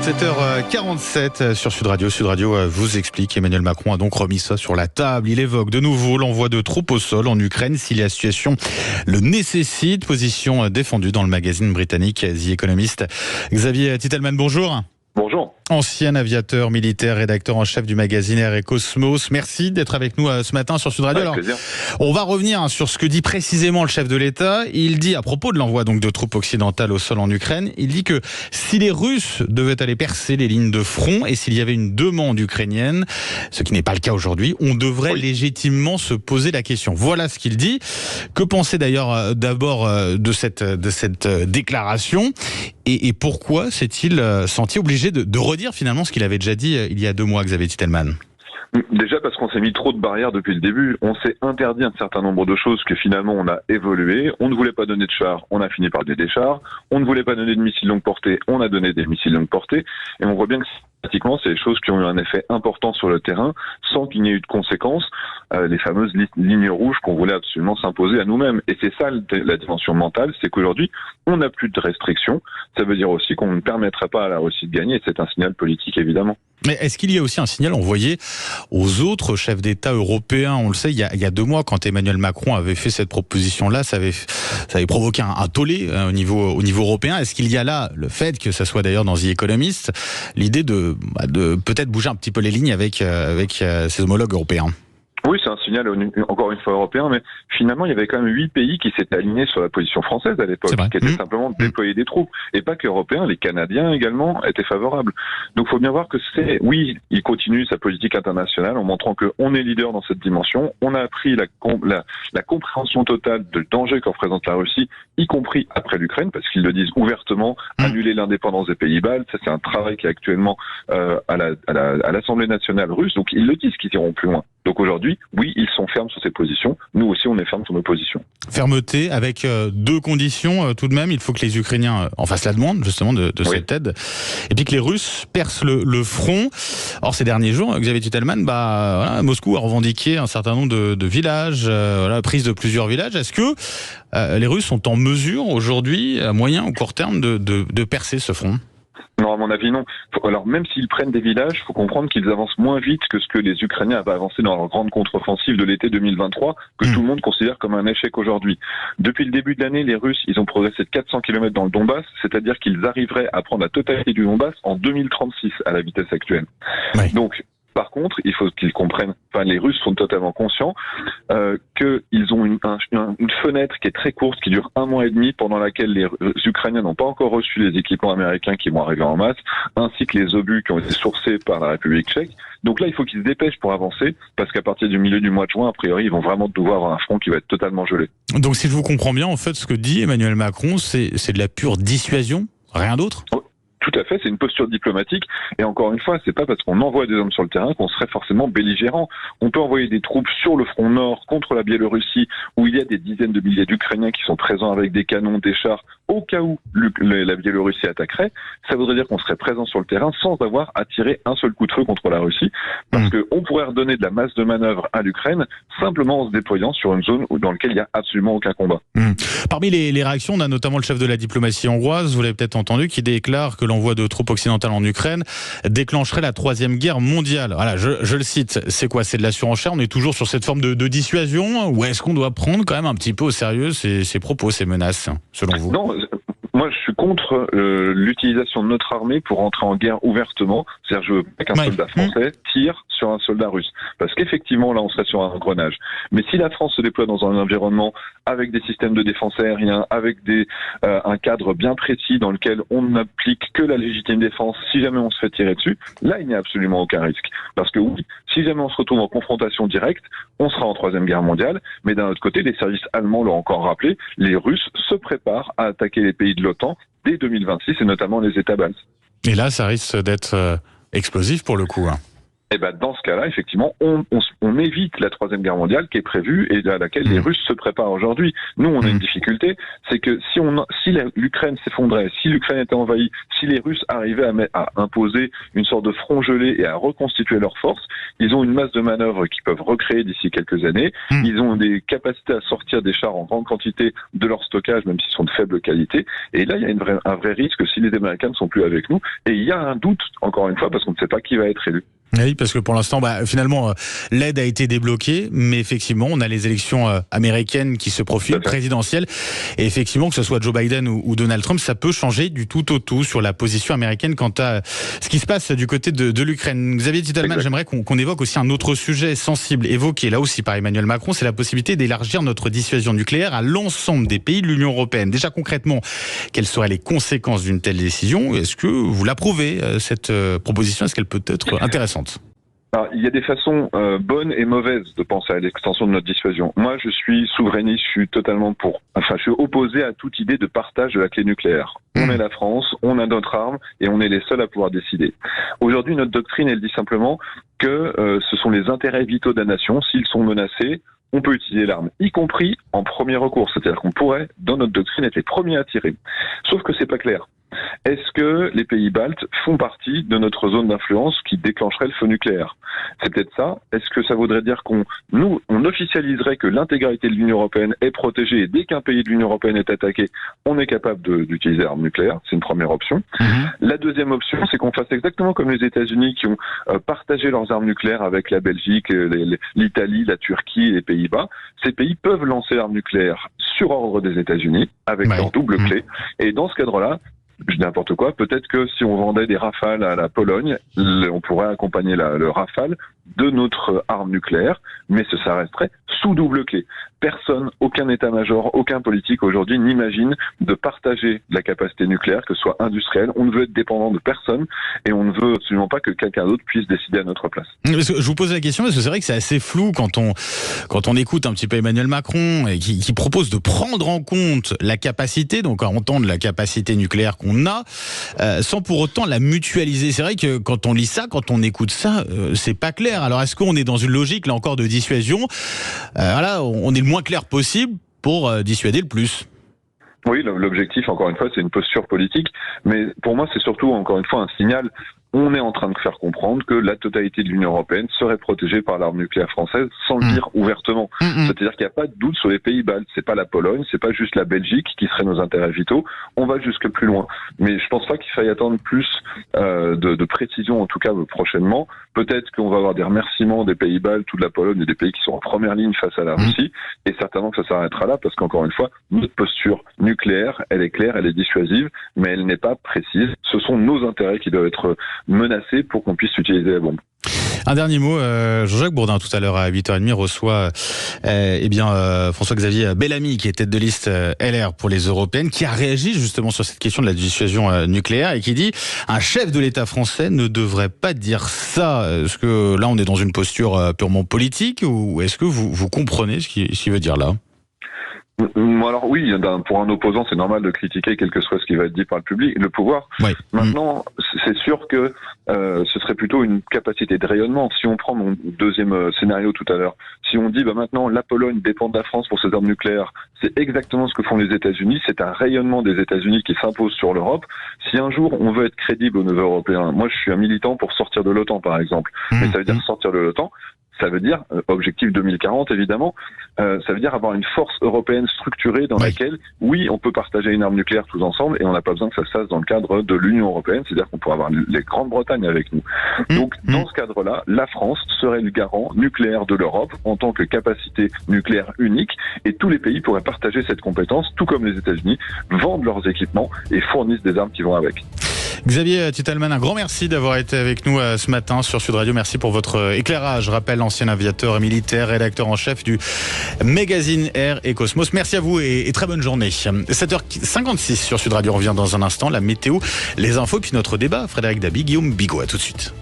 7h47 sur Sud Radio. Sud Radio vous explique. Emmanuel Macron a donc remis ça sur la table. Il évoque de nouveau l'envoi de troupes au sol en Ukraine si la situation le nécessite. Position défendue dans le magazine britannique The Economist. Xavier Titelman, bonjour. Bonjour. Ancien aviateur militaire, rédacteur en chef du magazine Air et Cosmos. Merci d'être avec nous ce matin sur Sud Radio. Avec plaisir. On va revenir sur ce que dit précisément le chef de l'État. Il dit à propos de l'envoi donc de troupes occidentales au sol en Ukraine, il dit que si les Russes devaient aller percer les lignes de front et s'il y avait une demande ukrainienne, ce qui n'est pas le cas aujourd'hui, on devrait légitimement se poser la question. Voilà ce qu'il dit. Que penser d'ailleurs d'abord de cette déclaration et pourquoi s'est-il senti obligé de redire finalement ce qu'il avait déjà dit il y a 2 mois, Xavier Titelman? Déjà parce qu'on s'est mis trop de barrières depuis le début. On s'est interdit un certain nombre de choses que finalement on a évolué. On ne voulait pas donner de chars, on a fini par donner des chars. On ne voulait pas donner de missiles longue portée, on a donné des missiles longue portée. Et on voit bien que pratiquement, c'est des choses qui ont eu un effet important sur le terrain sans qu'il n'y ait eu de conséquences. Les fameuses lignes rouges qu'on voulait absolument s'imposer à nous-mêmes. Et c'est ça la dimension mentale, c'est qu'aujourd'hui, on n'a plus de restrictions. Ça veut dire aussi qu'on ne permettrait pas à la Russie de gagner. Et c'est un signal politique, évidemment. Mais est-ce qu'il y a aussi un signal envoyé aux autres chefs d'État européens? On le sait, il y a 2 mois, quand Emmanuel Macron avait fait cette proposition-là, ça avait provoqué un tollé au niveau européen. Est-ce qu'il y a là le fait que ça soit d'ailleurs dans The Economist, l'idée de peut-être bouger un petit peu les lignes avec ses homologues européens? Oui, c'est un signal, encore une fois, européen, mais finalement, il y avait quand même 8 pays qui s'étaient alignés sur la position française à l'époque, qui était simplement de déployer des troupes. Et pas que européens, les Canadiens également étaient favorables. Donc, il faut bien voir que oui, il continue sa politique internationale en montrant qu'on est leader dans cette dimension. On a appris la compréhension totale du danger que représente la Russie, y compris après l'Ukraine, parce qu'ils le disent ouvertement, annuler l'indépendance des pays baltes. Ça, c'est un travail qui est actuellement à l'Assemblée nationale russe. Donc, ils le disent qu'ils iront plus loin. Donc aujourd'hui, oui, ils sont fermes sur ces positions. Nous aussi, on est fermes sur nos positions. Fermeté avec 2 conditions tout de même. Il faut que les Ukrainiens en fassent la demande, justement, de cette aide. Et puis que les Russes percent le front. Or, ces derniers jours, Xavier Titelman, Moscou a revendiqué un certain nombre de villages, prise de plusieurs villages. Est-ce que les Russes sont en mesure aujourd'hui, à moyen ou court terme, de percer ce front ? Non, à mon avis, non. Alors, même s'ils prennent des villages, il faut comprendre qu'ils avancent moins vite que ce que les Ukrainiens avaient avancé dans leur grande contre-offensive de l'été 2023, que tout le monde considère comme un échec aujourd'hui. Depuis le début de l'année, les Russes, ils ont progressé de 400 km dans le Donbass, c'est-à-dire qu'ils arriveraient à prendre la totalité du Donbass en 2036 à la vitesse actuelle. Oui. Donc, par contre, il faut qu'ils comprennent, les Russes sont totalement conscients qu'ils ont une fenêtre qui est très courte, qui dure 1 mois et demi, pendant laquelle les Ukrainiens n'ont pas encore reçu les équipements américains qui vont arriver en masse, ainsi que les obus qui ont été sourcés par la République tchèque. Donc là, il faut qu'ils se dépêchent pour avancer, parce qu'à partir du milieu du mois de juin, a priori, ils vont vraiment devoir avoir un front qui va être totalement gelé. Donc si je vous comprends bien, en fait, ce que dit Emmanuel Macron, c'est de la pure dissuasion, rien d'autre ? Tout à fait, c'est une posture diplomatique. Et encore une fois, c'est pas parce qu'on envoie des hommes sur le terrain qu'on serait forcément belligérant. On peut envoyer des troupes sur le front nord contre la Biélorussie, où il y a des dizaines de milliers d'Ukrainiens qui sont présents avec des canons, des chars, au cas où la Biélorussie attaquerait. Ça voudrait dire qu'on serait présent sur le terrain sans avoir à tirer un seul coup de feu contre la Russie, parce qu'on pourrait redonner de la masse de manœuvre à l'Ukraine simplement en se déployant sur une zone dans laquelle il n'y a absolument aucun combat. Parmi les réactions, on a notamment le chef de la diplomatie hongroise, vous l'avez peut-être entendu, qui déclare que l'envoi de troupes occidentales en Ukraine déclencherait la 3e guerre mondiale. Voilà, je le cite. C'est quoi? C'est de la surenchère? On est toujours sur cette forme de dissuasion? Ou est-ce qu'on doit prendre quand même un petit peu au sérieux ces propos, ces menaces, selon vous? Non, moi je suis contre l'utilisation de notre armée pour entrer en guerre ouvertement. C'est-à-dire je veux pas qu'un soldat français tire sur un soldat russe. Parce qu'effectivement, là, on serait sur un engrenage. Mais si la France se déploie dans un environnement avec des systèmes de défense aérien, avec un cadre bien précis dans lequel on n'applique que la légitime défense si jamais on se fait tirer dessus, là, il n'y a absolument aucun risque. Parce que oui, si jamais on se retrouve en confrontation directe, on sera en 3e guerre mondiale. Mais d'un autre côté, les services allemands l'ont encore rappelé, les Russes se préparent à attaquer les pays de l'OTAN dès 2026, et notamment les États baltes. Et là, ça risque d'être explosif pour le coup, hein. Et ben dans ce cas-là, effectivement, on évite la Troisième Guerre mondiale qui est prévue et à laquelle les Russes se préparent aujourd'hui. Nous, on a une difficulté, c'est que si l'Ukraine s'effondrait, si l'Ukraine était envahie, si les Russes arrivaient à imposer une sorte de front gelé et à reconstituer leurs forces, ils ont une masse de manœuvres qu'ils peuvent recréer d'ici quelques années. Ils ont des capacités à sortir des chars en grande quantité de leur stockage, même s'ils sont de faible qualité. Et là, il y a un vrai risque si les Américains ne sont plus avec nous. Et il y a un doute, encore une fois, parce qu'on ne sait pas qui va être élu. Oui, parce que pour l'instant, finalement, l'aide a été débloquée, mais effectivement, on a les élections américaines qui se profilent, présidentielles, et effectivement, que ce soit Joe Biden ou Donald Trump, ça peut changer du tout au tout sur la position américaine quant à ce qui se passe du côté de l'Ukraine. Xavier Titelman, j'aimerais qu'on évoque aussi un autre sujet sensible, évoqué là aussi par Emmanuel Macron, c'est la possibilité d'élargir notre dissuasion nucléaire à l'ensemble des pays de l'Union européenne. Déjà concrètement, quelles seraient les conséquences d'une telle décision? Est-ce que vous l'approuvez, cette proposition? Est-ce qu'elle peut être intéressante? Alors, il y a des façons bonnes et mauvaises de penser à l'extension de notre dissuasion. Moi, je suis souverainiste, je suis totalement je suis opposé à toute idée de partage de la clé nucléaire. On est la France, on a notre arme et on est les seuls à pouvoir décider. Aujourd'hui, notre doctrine, elle dit simplement que ce sont les intérêts vitaux de la nation. S'ils sont menacés, on peut utiliser l'arme, y compris en premier recours. C'est-à-dire qu'on pourrait, dans notre doctrine, être les premiers à tirer. Sauf que c'est pas clair. Est-ce que les pays baltes font partie de notre zone d'influence qui déclencherait le feu nucléaire? C'est peut-être ça. Est-ce que ça voudrait dire qu'on officialiserait que l'intégralité de l'Union européenne est protégée et dès qu'un pays de l'Union européenne est attaqué, on est capable d'utiliser l'arme nucléaire? C'est une première option. La deuxième option, c'est qu'on fasse exactement comme les États-Unis qui ont partagé leurs armes nucléaires avec la Belgique, l'Italie, la Turquie et les Pays-Bas. Ces pays peuvent lancer l'arme nucléaire sur ordre des États-Unis avec leur double clé. Et dans ce cadre-là, je dis n'importe quoi, peut-être que si on vendait des Rafales à la Pologne, on pourrait accompagner le Rafale de notre arme nucléaire, mais ça resterait sous double clé. Personne, aucun état-major, aucun politique aujourd'hui n'imagine de partager la capacité nucléaire, que ce soit industrielle. On ne veut être dépendant de personne et on ne veut absolument pas que quelqu'un d'autre puisse décider à notre place. Parce que je vous pose la question parce que c'est vrai que c'est assez flou quand on écoute un petit peu Emmanuel Macron et qui propose de prendre en compte la capacité, donc à entendre la capacité nucléaire qu'on a, sans pour autant la mutualiser. C'est vrai que quand on lit ça, quand on écoute ça, c'est pas clair. Alors est-ce qu'on est dans une logique là encore de dissuasion? Voilà, on est le moins clair possible pour dissuader le plus. Oui, l'objectif, encore une fois, c'est une posture politique, mais pour moi, c'est surtout, encore une fois, un signal. On est en train de faire comprendre que la totalité de l'Union européenne serait protégée par l'arme nucléaire française sans le dire ouvertement. C'est-à-dire qu'il n'y a pas de doute sur les pays baltes. C'est pas la Pologne, c'est pas juste la Belgique qui serait nos intérêts vitaux. On va jusque plus loin. Mais je pense pas qu'il faille attendre plus de précision, en tout cas prochainement. Peut-être qu'on va avoir des remerciements des pays baltes ou de la Pologne et des pays qui sont en première ligne face à la Russie. Et certainement que ça s'arrêtera là parce qu'encore une fois, notre posture nucléaire, elle est claire, elle est dissuasive, mais elle n'est pas précise. Ce sont nos intérêts qui doivent être menacés pour qu'on puisse utiliser la bombe. Un dernier mot, Jean-Jacques Bourdin tout à l'heure à 8h30 reçoit François-Xavier Bellamy qui est tête de liste LR pour les européennes, qui a réagi justement sur cette question de la dissuasion nucléaire et qui dit un chef de l'État français ne devrait pas dire ça. Est-ce que là on est dans une posture purement politique ou est-ce que vous comprenez ce qu'il veut dire là? Alors oui, pour un opposant, c'est normal de critiquer quel que soit ce qui va être dit par le pouvoir. Oui. Maintenant, c'est sûr que ce serait plutôt une capacité de rayonnement. Si on prend mon deuxième scénario tout à l'heure, si on dit maintenant la Pologne dépend de la France pour ses armes nucléaires, c'est exactement ce que font les États-Unis. C'est un rayonnement des États-Unis qui s'impose sur l'Europe. Si un jour on veut être crédible au niveau européen, moi je suis un militant pour sortir de l'OTAN par exemple, mais ça veut dire sortir de l'OTAN. Ça veut dire, objectif 2040 évidemment, ça veut dire avoir une force européenne structurée dans laquelle, oui, on peut partager une arme nucléaire tous ensemble et on n'a pas besoin que ça se fasse dans le cadre de l'Union européenne, c'est-à-dire qu'on pourrait avoir les Grandes-Bretagne avec nous. Donc, dans ce cadre-là, la France serait le garant nucléaire de l'Europe en tant que capacité nucléaire unique et tous les pays pourraient partager cette compétence, tout comme les États-Unis, vendent leurs équipements et fournissent des armes qui vont avec. Xavier Titelman, un grand merci d'avoir été avec nous ce matin sur Sud Radio. Merci pour votre éclairage. Je rappelle, ancien aviateur militaire, rédacteur en chef du magazine Air et Cosmos. Merci à vous et très bonne journée. 7h56 sur Sud Radio. On revient dans un instant. La météo, les infos, puis notre débat. Frédéric Dabi, Guillaume Bigot. À tout de suite.